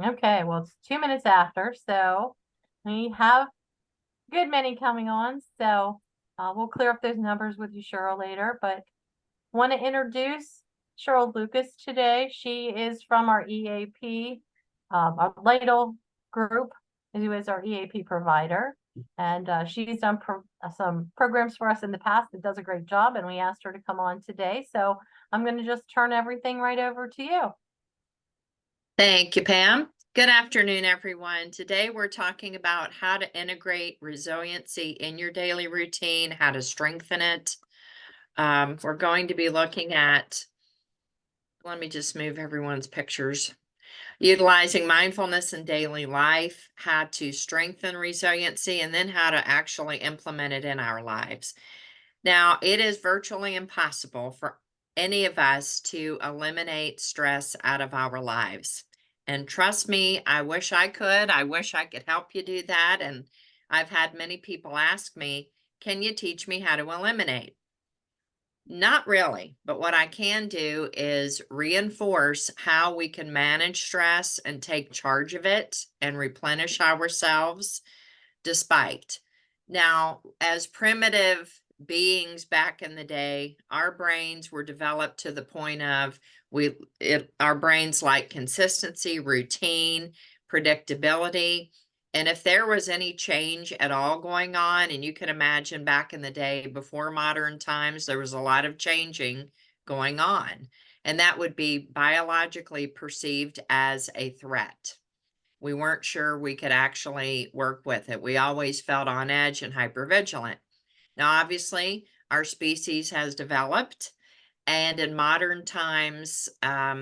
Okay, well, it's 2 minutes after, so we have a good many coming on. So we'll clear up those numbers with you, Cheryl, later. But want to introduce Cheryl Lucas today. She is from our EAP, our Lytle group, who is our EAP provider. And she's done some programs for us in the past and does a great job. And we asked her to come on today. So I'm going to just turn everything right over to you. Thank you, Pam. Good afternoon, everyone. Today we're talking about how to integrate resiliency in your daily routine, how to strengthen it. We're going to be looking at, let me just move everyone's pictures, utilizing mindfulness in daily life, how to strengthen resiliency, and then how to actually implement it in our lives. Now, it is virtually impossible for any of us to eliminate stress out of our lives. And trust me, I wish I could. I wish I could help you do that. And I've had many people ask me, can you teach me how to eliminate? Not really, but what I can do is reinforce how we can manage stress and take charge of it and replenish ourselves despite. Now, as primitive beings back in the day, our brains were developed to the point of our brains like consistency, routine, predictability. And if there was any change at all going on, and you can imagine back in the day before modern times, there was a lot of changing going on, and that would be biologically perceived as a threat. We weren't sure we could actually work with it. We always felt on edge and hypervigilant. Now, obviously, our species has developed, and in modern times,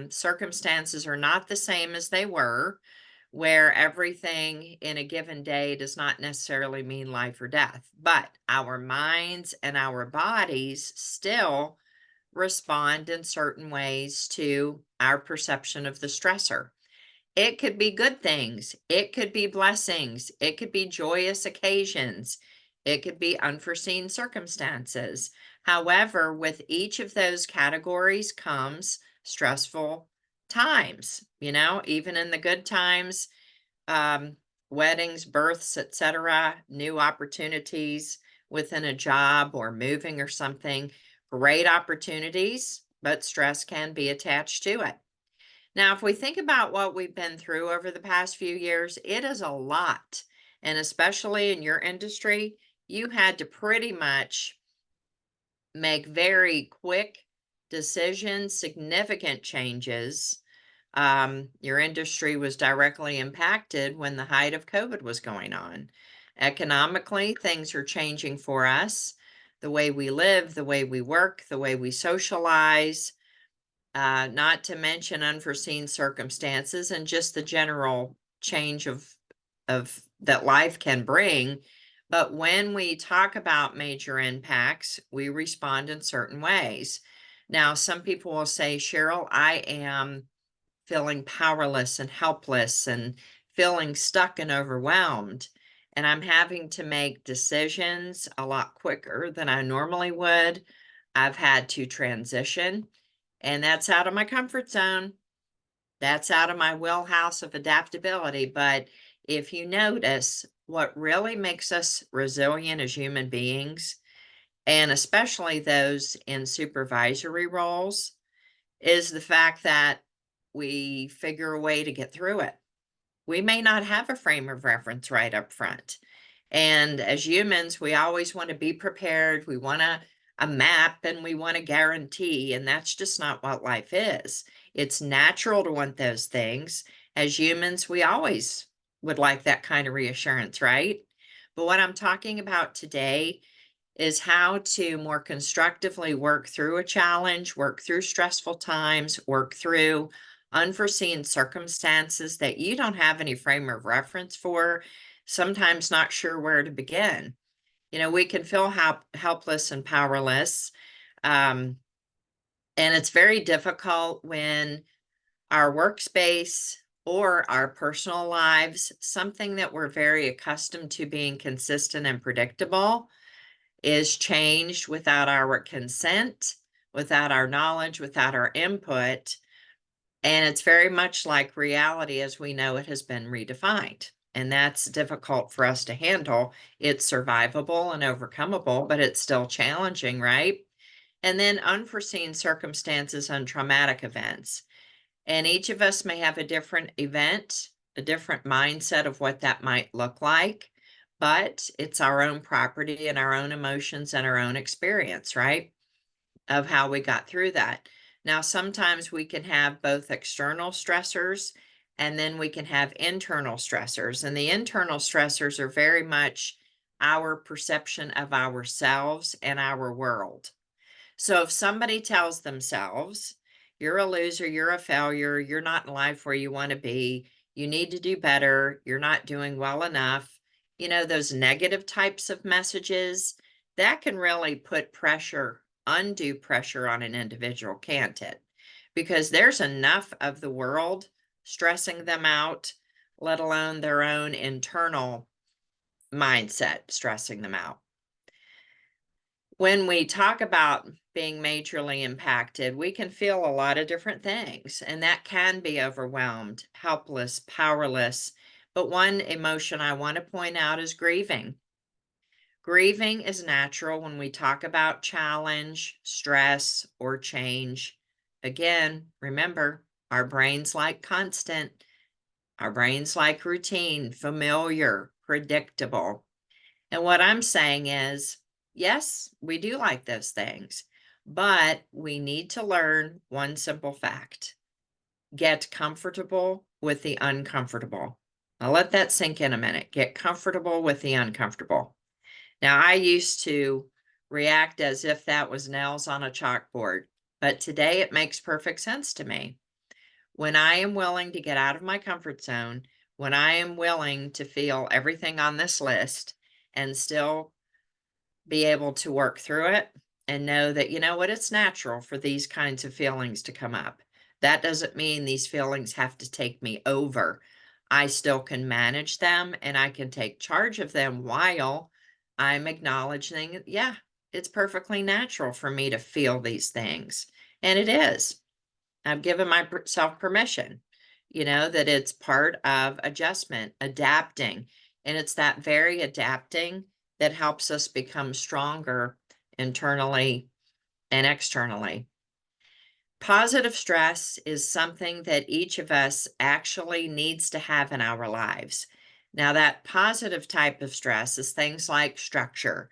circumstances are not the same as they were, where everything in a given day does not necessarily mean life or death, but our minds and our bodies still respond in certain ways to our perception of the stressor. It could be good things. It could be blessings. It could be joyous occasions. It could be unforeseen circumstances. However, with each of those categories comes stressful times, even in the good times, um, weddings, births, etc., new opportunities within a job or moving or something, great opportunities, but stress can be attached to it. Now, if we think about what we've been through over the past few years, it is a lot. And especially in your industry, you had to pretty much make very quick decisions, significant changes. Your industry was directly impacted when the height of COVID was going on. Economically, things are changing for us. The way we live, the way we work, the way we socialize, not to mention unforeseen circumstances and just the general change of that life can bring. But when we talk about major impacts, we respond in certain ways. Now, some people will say, Cheryl, I am feeling powerless and helpless and feeling stuck and overwhelmed. And I'm having to make decisions a lot quicker than I normally would. I've had to transition, and that's out of my comfort zone. That's out of my wheelhouse of adaptability. But if you notice, what really makes us resilient as human beings, and especially those in supervisory roles, is the fact that we figure a way to get through it. We may not have a frame of reference right up front. And as humans, we always want to be prepared. We want a map and we want a guarantee. And that's just not what life is. It's natural to want those things. As humans, we always would like that kind of reassurance, right? But what I'm talking about today is how to more constructively work through a challenge, work through stressful times, work through unforeseen circumstances that you don't have any frame of reference for, sometimes not sure where to begin. We can feel helpless and powerless. And it's very difficult when our workspace or our personal lives, something that we're very accustomed to being consistent and predictable, is changed without our consent, without our knowledge, without our input. And it's very much like reality as we know it has been redefined. And that's difficult for us to handle. It's survivable and overcomable, but it's still challenging, right? And then unforeseen circumstances and traumatic events. And each of us may have a different event, a different mindset of what that might look like, but it's our own property and our own emotions and our own experience, right? Of how we got through that. Now, sometimes we can have both external stressors and then we can have internal stressors. And the internal stressors are very much our perception of ourselves and our world. So if somebody tells themselves, you're a loser, you're a failure, you're not in life where you want to be, you need to do better, you're not doing well enough, those negative types of messages, that can really put pressure, undue pressure on an individual, can't it? Because there's enough of the world stressing them out, let alone their own internal mindset stressing them out. When we talk about being majorly impacted, we can feel a lot of different things, and that can be overwhelmed, helpless, powerless. But one emotion I want to point out is grieving. Grieving is natural when we talk about challenge, stress, or change. Again, remember, our brains like constant, our brains like routine, familiar, predictable. And what I'm saying is, yes, we do like those things, but we need to learn one simple fact: get comfortable with the uncomfortable. I'll let that sink in a minute. Get comfortable with the uncomfortable. Now, I used to react as if that was nails on a chalkboard, but today it makes perfect sense to me. When I am willing to get out of my comfort zone, when I am willing to feel everything on this list and still be able to work through it and know that, you know what, it's natural for these kinds of feelings to come up. That doesn't mean these feelings have to take me over. I still can manage them and I can take charge of them while I'm acknowledging, yeah, it's perfectly natural for me to feel these things. And it is. I've given myself permission, that it's part of adjustment, adapting. And it's that very adapting that helps us become stronger internally and externally. Positive stress is something that each of us actually needs to have in our lives. Now, that positive type of stress is things like structure,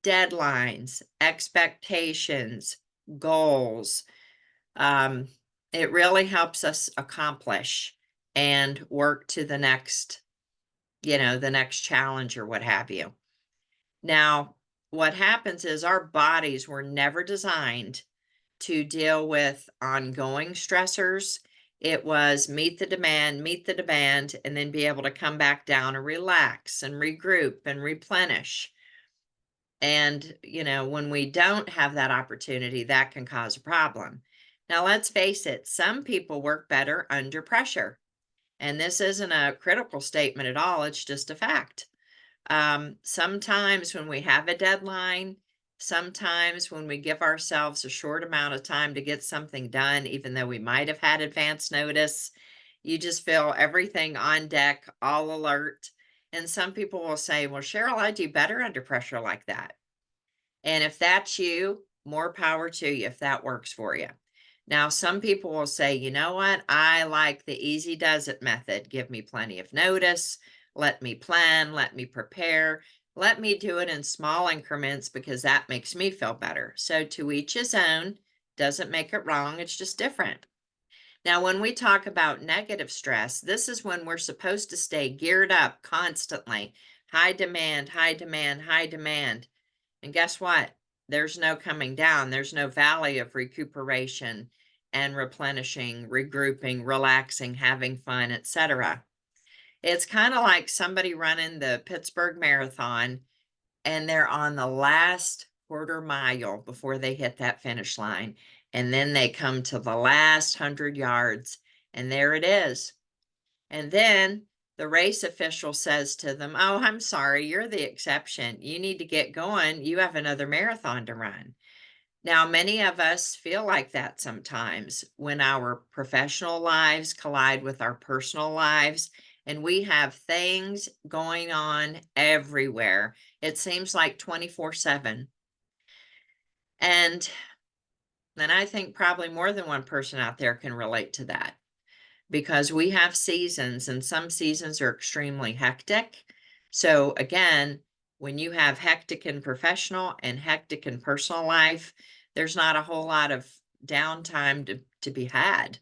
deadlines, expectations, goals. Um, it really helps us accomplish and work to the next challenge or what have you. Now, what happens is our bodies were never designed to deal with ongoing stressors. It was meet the demand, and then be able to come back down and relax and regroup and replenish. And, when we don't have that opportunity, that can cause a problem. Now, let's face it, some people work better under pressure. And this isn't a critical statement at all, it's just a fact. Sometimes when we have a deadline, sometimes when we give ourselves a short amount of time to get something done, even though we might have had advance notice, you just feel everything on deck, all alert. And some people will say, well, Cheryl, I do better under pressure like that. And if that's you, more power to you if that works for you. Now, some people will say, you know what? I like the easy does it method. Give me plenty of notice. Let me plan. Let me prepare. Let me do it in small increments because that makes me feel better. So, to each his own, doesn't make it wrong. It's just different. Now, when we talk about negative stress, this is when we're supposed to stay geared up constantly. High demand, high demand, high demand. And guess what? There's no coming down. There's no valley of recuperation and replenishing, regrouping, relaxing, having fun, etc. It's kind of like somebody running the Pittsburgh Marathon and they're on the last quarter mile before they hit that finish line. And then they come to the last 100 yards and there it is. And then the race official says to them, oh, I'm sorry, you're the exception. You need to get going. You have another marathon to run. Now, many of us feel like that sometimes when our professional lives collide with our personal lives, and we have things going on everywhere. It seems like 24/7. And I think probably more than one person out there can relate to that because we have seasons, and some seasons are extremely hectic. So, again, when you have hectic in professional and hectic in personal life, there's not a whole lot of downtime to be had.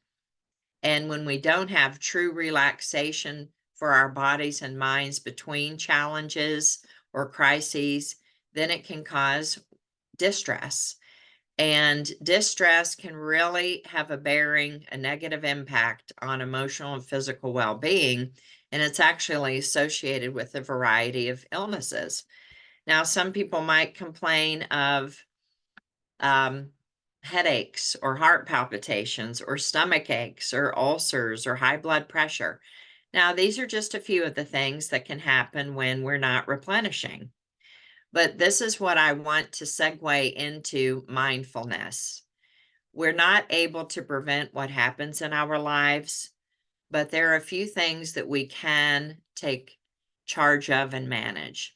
And when we don't have true relaxation for our bodies and minds between challenges or crises, then it can cause distress. And distress can really have a negative impact on emotional and physical well being. And it's actually associated with a variety of illnesses. Now, some people might complain of um, headaches or heart palpitations or stomach aches or ulcers or high blood pressure. Now, these are just a few of the things that can happen when we're not replenishing. But this is what I want to segue into mindfulness. We're not able to prevent what happens in our lives, but there are a few things that we can take charge of and manage.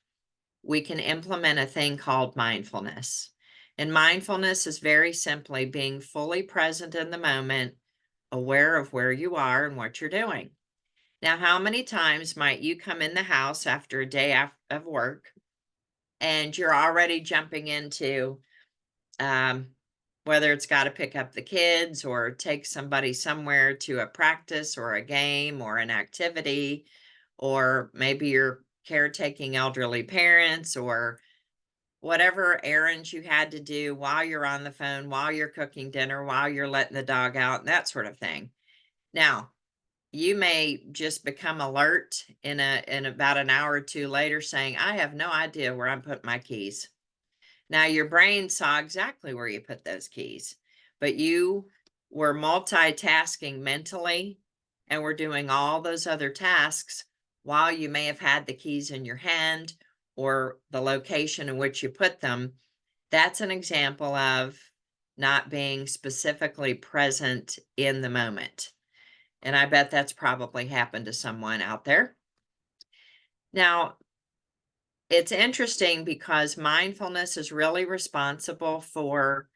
We can implement a thing called mindfulness. And mindfulness is very simply being fully present in the moment, aware of where you are and what you're doing. Now, how many times might you come in the house after a day of work and you're already jumping into um, whether it's got to pick up the kids or take somebody somewhere to a practice or a game or an activity, or maybe you're caretaking elderly parents or whatever errands you had to do while you're on the phone, while you're cooking dinner, while you're letting the dog out, that sort of thing. Now, you may just become alert in about an hour or two later saying, I have no idea where I'm putting my keys. Now, your brain saw exactly where you put those keys, but you were multitasking mentally and were doing all those other tasks while you may have had the keys in your hand or the location in which you put them. That's an example of not being specifically present in the moment. And I bet that's probably happened to someone out there. Now, it's interesting because mindfulness is really responsible for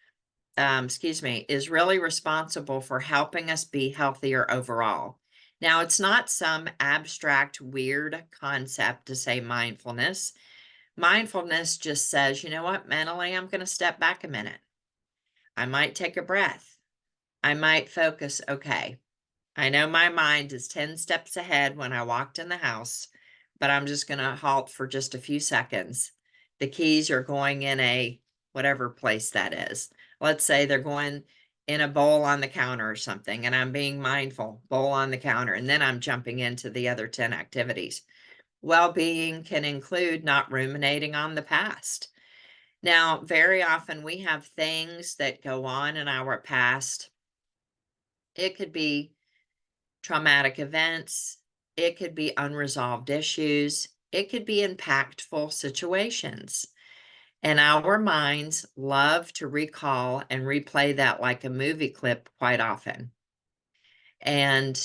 is really responsible for helping us be healthier overall. Now, it's not some abstract, weird concept to say mindfulness. Mindfulness just says, you know what, mentally, I'm going to step back a minute. I might take a breath. I might focus. Okay, I know my mind is 10 steps ahead when I walked in the house, but I'm just going to halt for just a few seconds. The keys are going in a whatever place that is. Let's say they're going in a bowl on the counter or something, and I'm being mindful, bowl on the counter, and then I'm jumping into the other 10 activities. Well-being can include not ruminating on the past. Now, very often we have things that go on in our past. It could be traumatic events, it could be unresolved issues, it could be impactful situations. And our minds love to recall and replay that like a movie clip quite often. And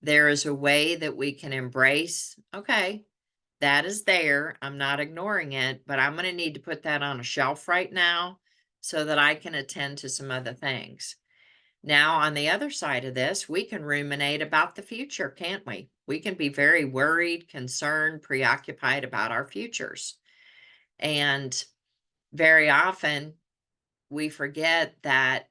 there is a way that we can embrace, okay, that is there. I'm not ignoring it, but I'm going to need to put that on a shelf right now so that I can attend to some other things. Now, on the other side of this, we can ruminate about the future, can't we? We can be very worried, concerned, preoccupied about our futures. And very often we forget that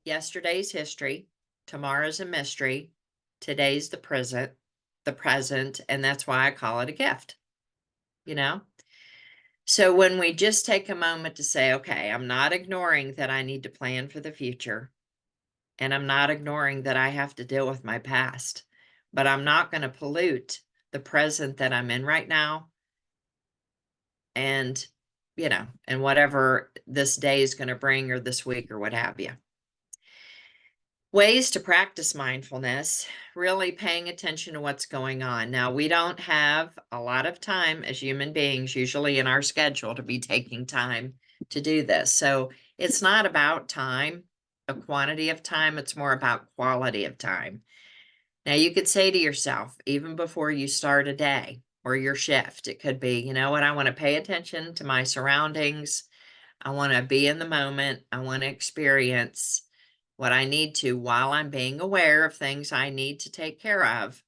yesterday's history, tomorrow's a mystery, today's the present, and that's why I call it a gift, you know? So when we just take a moment to say, okay, I'm not ignoring that I need to plan for the future. And I'm not ignoring that I have to deal with my past, but I'm not going to pollute the present that I'm in right now. And, and whatever this day is going to bring or this week or what have you. Ways to practice mindfulness, really paying attention to what's going on. Now, we don't have a lot of time as human beings, usually in our schedule, to be taking time to do this. So It's not about time, a quantity of time, it's more about quality of time. Now you could say to yourself, even before you start a day or your shift, it could be, you know what, I want to pay attention to my surroundings. I want to be in the moment. I want to experience what I need to while I'm being aware of things I need to take care of.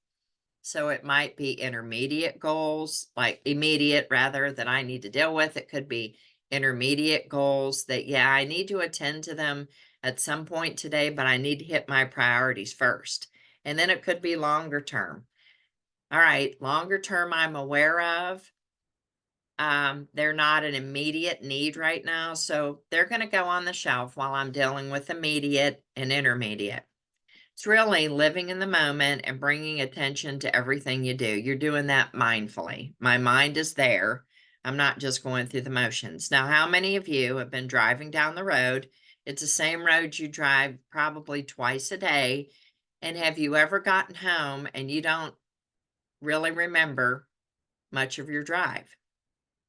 So it might be intermediate goals, like immediate rather, that I need to deal with. It could be intermediate goals that, yeah, I need to attend to them at some point today, but I need to hit my priorities first. And then it could be longer term. All right, longer term, I'm aware of. They're not an immediate need right now, so they're going to go on the shelf while I'm dealing with immediate and intermediate. It's really living in the moment and bringing attention to everything you do. You're doing that mindfully. My mind is there. I'm not just going through the motions. Now, how many of you have been driving down the road? It's the same road you drive probably twice a day. And have you ever gotten home and you don't really remember much of your drive?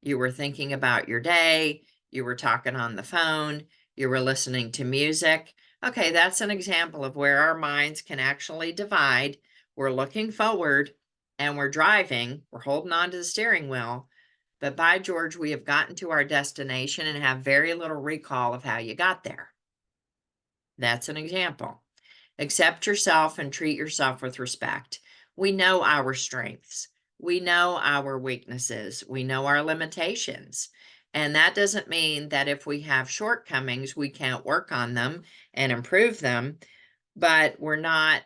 You were thinking about your day, you were talking on the phone, you were listening to music. Okay, that's an example of where our minds can actually divide. We're looking forward and we're driving, we're holding on to the steering wheel, but by George, we have gotten to our destination and have very little recall of how you got there. That's an example. Accept yourself and treat yourself with respect. We know our strengths. We know our weaknesses. We know our limitations. And that doesn't mean that if we have shortcomings, we can't work on them and improve them, but we're not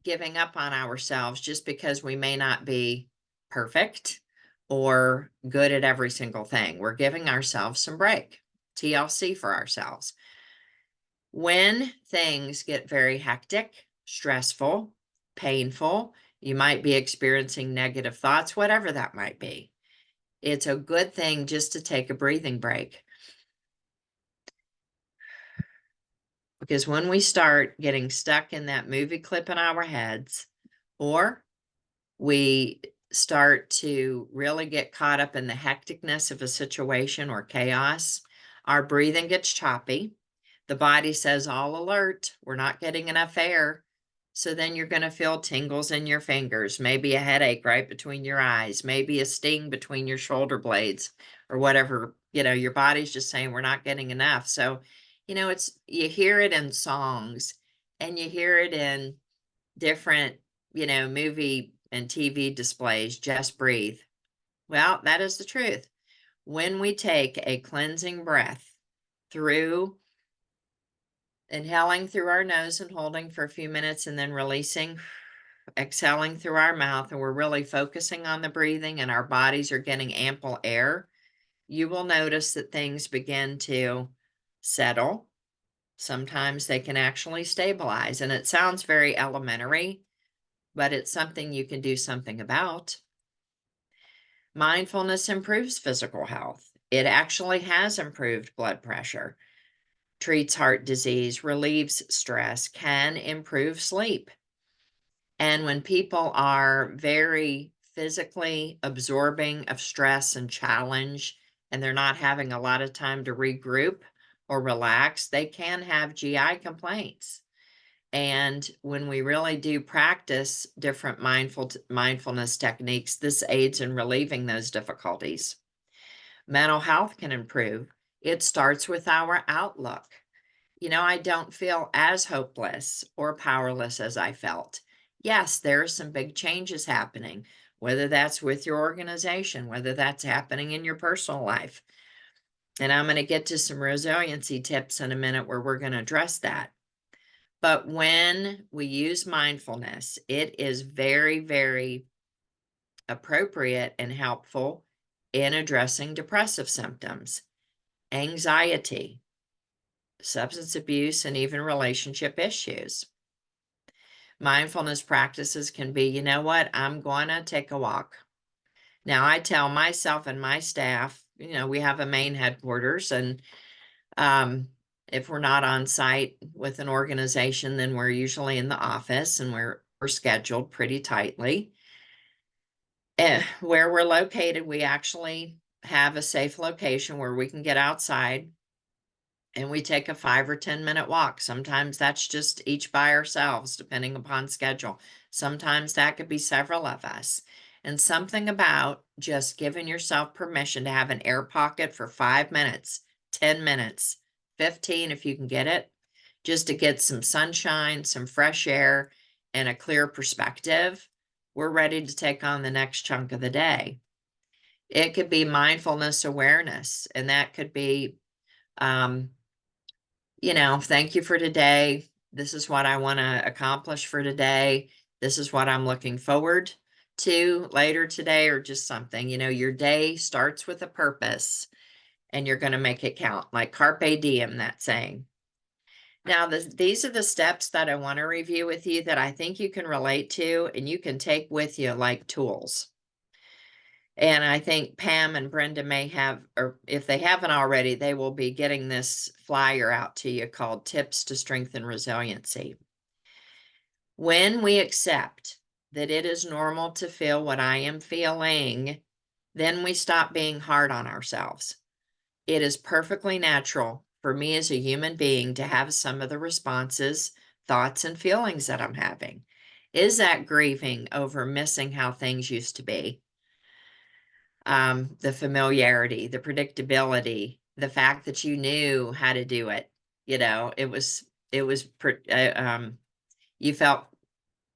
giving up on ourselves just because we may not be perfect or good at every single thing. We're giving ourselves some break, TLC for ourselves. When things get very hectic, stressful, painful, you might be experiencing negative thoughts, whatever that might be. It's a good thing just to take a breathing break. Because when we start getting stuck in that movie clip in our heads, or we start to really get caught up in the hecticness of a situation or chaos, our breathing gets choppy. The body says, all alert, we're not getting enough air. So then you're going to feel tingles in your fingers, maybe a headache right between your eyes, maybe a sting between your shoulder blades or whatever. Your body's just saying we're not getting enough. So, you hear it in songs and you hear it in different, movie and TV displays, just breathe. Well, that is the truth. When we take a cleansing breath through inhaling through our nose and holding for a few minutes and then releasing, exhaling through our mouth, and we're really focusing on the breathing and our bodies are getting ample air, you will notice that things begin to settle. Sometimes they can actually stabilize, and it sounds very elementary, but it's something you can do something about. Mindfulness improves physical health. It actually has improved blood pressure, treats heart disease, relieves stress, can improve sleep. And when people are very physically absorbing of stress and challenge, and they're not having a lot of time to regroup or relax, they can have GI complaints. And when we really do practice different mindfulness techniques, this aids in relieving those difficulties. Mental health can improve. It starts with our outlook. I don't feel as hopeless or powerless as I felt. Yes, there are some big changes happening, whether that's with your organization, whether that's happening in your personal life. And I'm going to get to some resiliency tips in a minute where we're going to address that. But when we use mindfulness, it is very, very appropriate and helpful in addressing depressive symptoms, anxiety, substance abuse, and even relationship issues. Mindfulness practices can be, you know what, I'm going to take a walk. Now, I tell myself and my staff, we have a main headquarters, and if we're not on site with an organization, then we're usually in the office and we're scheduled pretty tightly. Where we're located, we actually have a safe location where we can get outside and we take a 5 or 10-minute walk. Sometimes that's just each by ourselves, depending upon schedule. Sometimes that could be several of us. And something about just giving yourself permission to have an air pocket for 5 minutes, 10 minutes, 15 if you can get it, just to get some sunshine, some fresh air, and a clear perspective. We're ready to take on the next chunk of the day. It could be mindfulness awareness, and that could be, thank you for today. This is what I want to accomplish for today. This is what I'm looking forward to later today, or just something. Your day starts with a purpose and you're going to make it count, like carpe diem, that saying. Now, these are the steps that I want to review with you that I think you can relate to and you can take with you like tools. And I think Pam and Brenda may have, or if they haven't already, they will be getting this flyer out to you called Tips to Strengthen Resiliency. When we accept that it is normal to feel what I am feeling, then we stop being hard on ourselves. It is perfectly natural for me as a human being to have some of the responses, thoughts, and feelings that I'm having. Is that grieving over missing how things used to be? The familiarity, the predictability, the fact that you knew how to do it. You felt,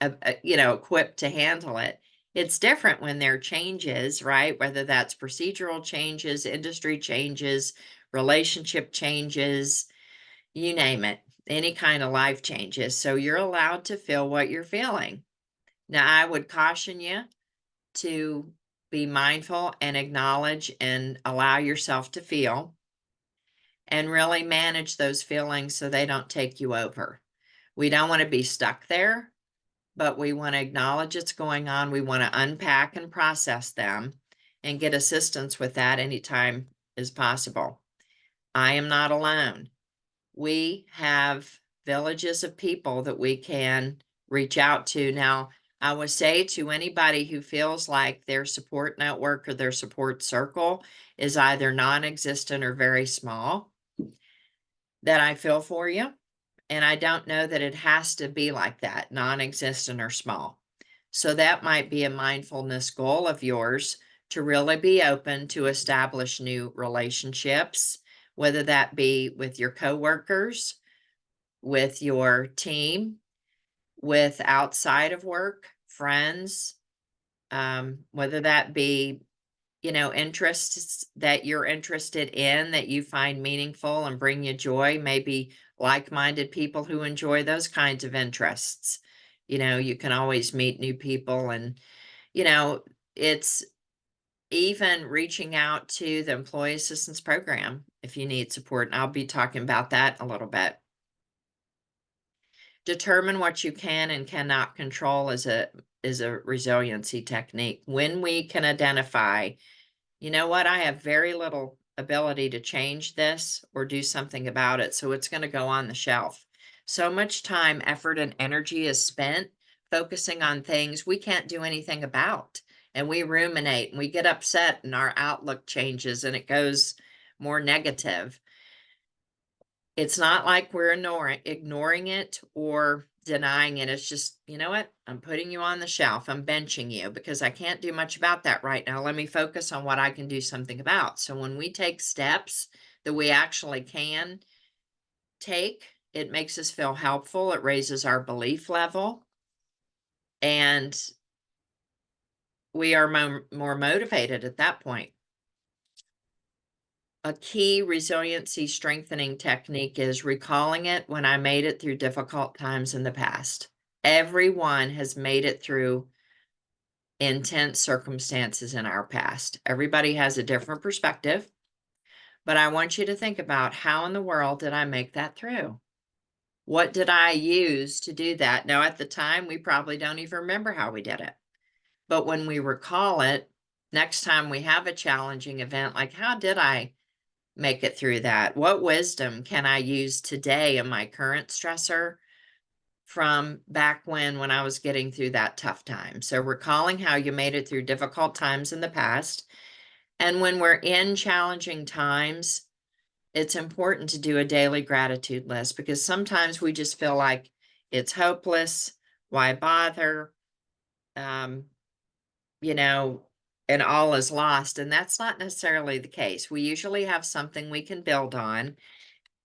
equipped to handle it. It's different when there are changes, right? Whether that's procedural changes, industry changes, relationship changes, you name it, any kind of life changes. So you're allowed to feel what you're feeling. Now, I would caution you to be mindful and acknowledge and allow yourself to feel and really manage those feelings so they don't take you over. We don't want to be stuck there, but we want to acknowledge it's going on. We want to unpack and process them and get assistance with that anytime is possible. I am not alone. We have villages of people that we can reach out to. Now, I would say to anybody who feels like their support network or their support circle is either non-existent or very small, that I feel for you. And I don't know that it has to be like that, non-existent or small. So that might be a mindfulness goal of yours, to really be open to establish new relationships, whether that be with your coworkers, with your team, with outside of work, friends, whether that be, interests that you're interested in that you find meaningful and bring you joy, maybe like-minded people who enjoy those kinds of interests. You can always meet new people, and, it's even reaching out to the Employee Assistance Program if you need support. And I'll be talking about that a little bit. Determine what you can and cannot control is a resiliency technique. When we can identify, you know what, I have very little ability to change this or do something about it, so it's going to go on the shelf. So much time, effort, and energy is spent focusing on things we can't do anything about. And we ruminate and we get upset and our outlook changes and it goes more negative. It's not like we're ignoring it or denying it. It's just, you know what? I'm putting you on the shelf. I'm benching you because I can't do much about that right now. Let me focus on what I can do something about. So when we take steps that we actually can take, it makes us feel helpful. It raises our belief level. And we are more motivated at that point. A key resiliency strengthening technique is recalling it when I made it through difficult times in the past. Everyone has made it through intense circumstances in our past. Everybody has a different perspective, but I want you to think about, how in the world did I make that through? What did I use to do that? Now, at the time, we probably don't even remember how we did it. But when we recall it, next time we have a challenging event, like, how did I make it through that? What wisdom can I use today in my current stressor from back when I was getting through that tough time? So recalling how you made it through difficult times in the past. And when we're in challenging times, it's important to do a daily gratitude list because sometimes we just feel like it's hopeless. Why bother? Um, you know, and all is lost. And that's not necessarily the case. We usually have something we can build on.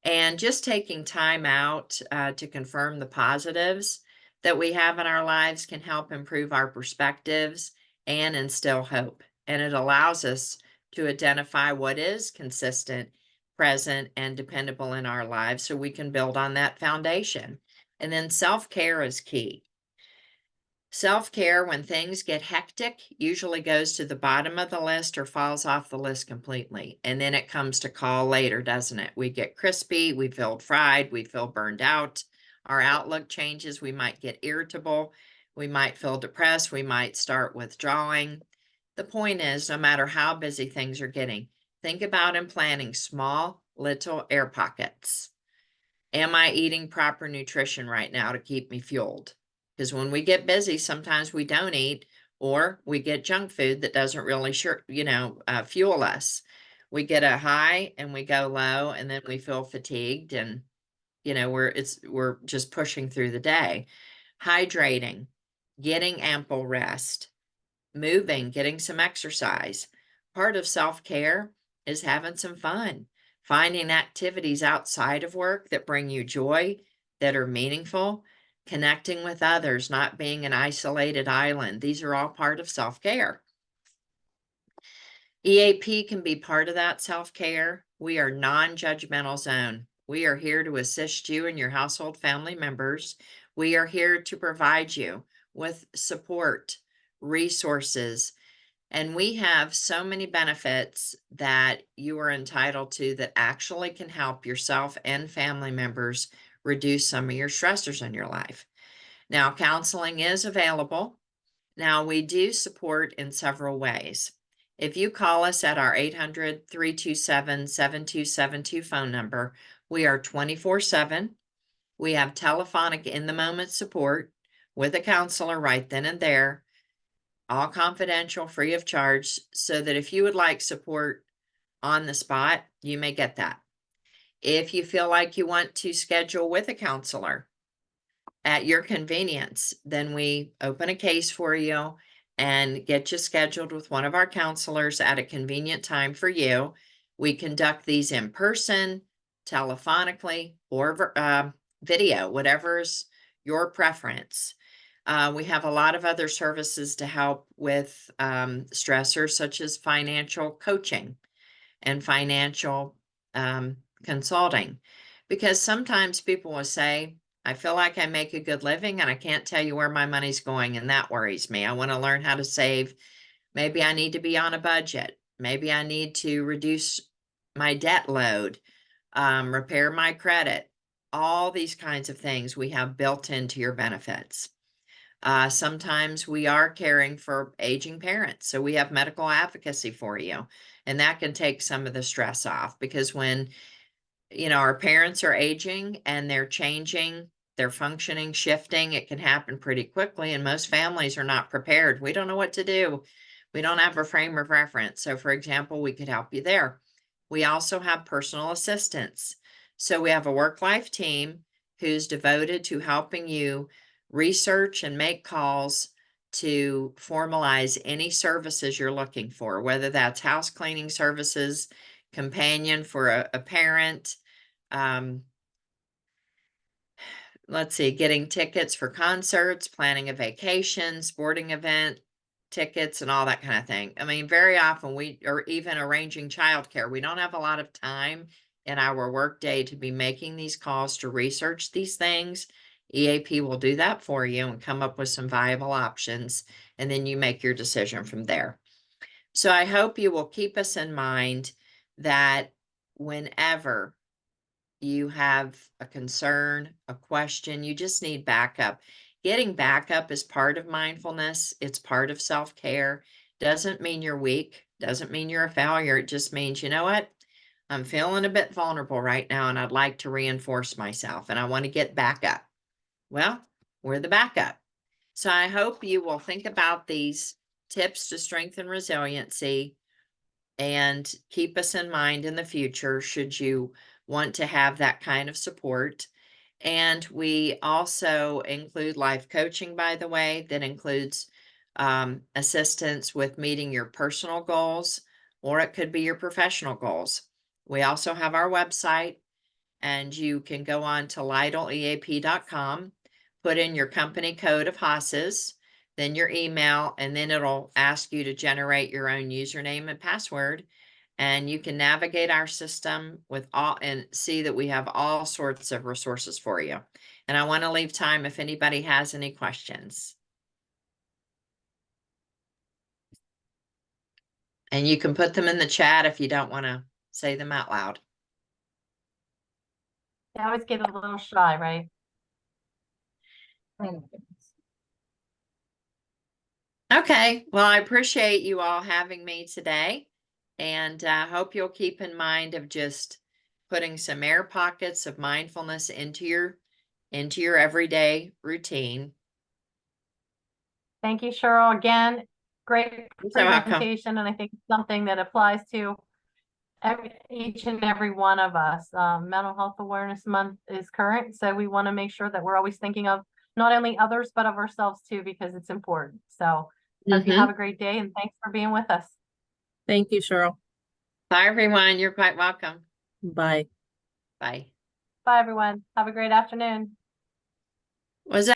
And just taking time out to confirm the positives that we have in our lives can help improve our perspectives and instill hope. And it allows us to identify what is consistent, present, and dependable in our lives so we can build on that foundation. And then self care is key. Self care, when things get hectic, usually goes to the bottom of the list or falls off the list completely. And then it comes to call later, doesn't it? We get crispy, we feel fried, we feel burned out. Our outlook changes. We might get irritable. We might feel depressed. We might start withdrawing. The point is, no matter how busy things are getting, think about and planning small, little air pockets. Am I eating proper nutrition right now to keep me fueled? Because when we get busy, sometimes we don't eat or we get junk food that doesn't really fuel us. We get a high and we go low and then we feel fatigued and we're just pushing through the day. Hydrating, getting ample rest, moving, getting some exercise. Part of self-care is having some fun, finding activities outside of work that bring you joy, that are meaningful, connecting with others, not being an isolated island. These are all part of self-care. EAP can be part of that self-care. We are non-judgmental zone. We are here to assist you and your household family members. We are here to provide you with support, resources, and we have so many benefits that you are entitled to that actually can help yourself and family members reduce some of your stressors in your life. Now, counseling is available. Now, we do support in several ways. If you call us at our 800-327-7272 phone number, we are 24/7. We have telephonic in-the-moment support with a counselor right then and there, all confidential, free of charge, so that if you would like support on the spot, you may get that. If you feel like you want to schedule with a counselor at your convenience, then we open a case for you and get you scheduled with one of our counselors at a convenient time for you. We conduct these in person, telephonically, or video, whatever's your preference. We have a lot of other services to help with stressors, such as financial coaching and financial consulting. Because sometimes people will say, I feel like I make a good living and I can't tell you where my money's going, and that worries me. I want to learn how to save. Maybe I need to be on a budget. Maybe I need to reduce my debt load, repair my credit. All these kinds of things we have built into your benefits. Sometimes we are caring for aging parents, so we have medical advocacy for you, and that can take some of the stress off because when our parents are aging and they're changing, they're functioning, shifting, it can happen pretty quickly, and most families are not prepared. We don't know what to do. We don't have a frame of reference. So, for example, we could help you there. We also have personal assistants. So we have a work-life team who's devoted to helping you research and make calls to formalize any services you're looking for, whether that's house cleaning services, companion for a parent, let's see, getting tickets for concerts, planning a vacation, sporting event tickets, and all that kind of thing. I mean, very often or even arranging childcare. We don't have a lot of time in our workday to be making these calls to research these things. EAP will do that for you and come up with some viable options, and then you make your decision from there. So I hope you will keep us in mind that whenever you have a concern, a question, you just need backup. Getting backup is part of mindfulness. It's part of self-care. Doesn't mean you're weak. Doesn't mean you're a failure. It just means, you know what? I'm feeling a bit vulnerable right now and I'd like to reinforce myself and I want to get backup. Well, we're the backup. So I hope you will think about these tips to strengthen resiliency and keep us in mind in the future should you want to have that kind of support. And we also include life coaching, by the way, that includes assistance with meeting your personal goals, or it could be your professional goals. We also have our website, and you can go on to LidleEAP.com, put in your company code of HASs, then your email, and then it'll ask you to generate your own username and password. And you can navigate our system with all and see that we have all sorts of resources for you. And I want to leave time if anybody has any questions. And you can put them in the chat if you don't want to say them out loud. I always get a little shy, right? Okay, well, I appreciate you all having me today, and hope you'll keep in mind of just putting some air pockets of mindfulness into your everyday routine. Thank you, Cheryl. Again, great You're so welcome. presentation, and I think it's something that applies to each and every one of us. Mental Health Awareness Month is current, so we want to make sure that we're always thinking of not only others, but of ourselves too, because it's important. So hope you have a great day, and thanks for being with us. Thank you, Cheryl. Bye, everyone. You're quite welcome. Bye. Bye. Bye, everyone. Have a great afternoon. Was